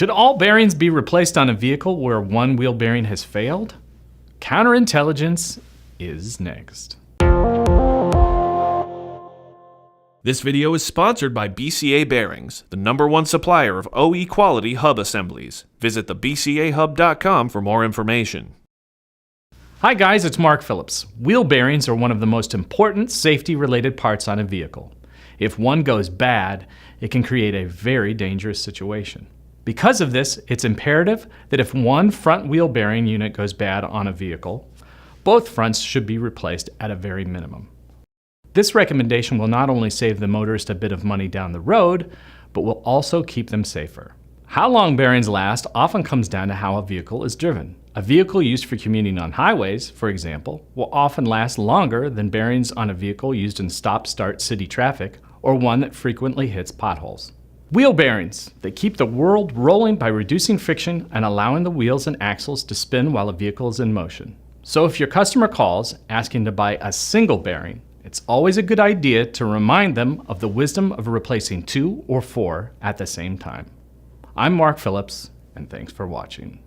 Should all bearings be replaced on a vehicle where one wheel bearing has failed? Counterintelligence is next. This video is sponsored by BCA Bearings, the #1 supplier of OE quality hub assemblies. Visit thebcahub.com for more information. Hi guys, it's Mark Phillips. Wheel bearings are one of the most important safety-related parts on a vehicle. If one goes bad, it can create a very dangerous situation. Because of this, it's imperative that if one front wheel bearing unit goes bad on a vehicle, both fronts should be replaced at a very minimum. This recommendation will not only save the motorist a bit of money down the road, but will also keep them safer. How long bearings last often comes down to how a vehicle is driven. A vehicle used for commuting on highways, for example, will often last longer than bearings on a vehicle used in stop-start city traffic or one that frequently hits potholes. Wheel bearings. They keep the world rolling by reducing friction and allowing the wheels and axles to spin while a vehicle is in motion. So if your customer calls asking to buy a single bearing, it's always a good idea to remind them of the wisdom of replacing 2 or 4 at the same time. I'm Mark Phillips, and thanks for watching.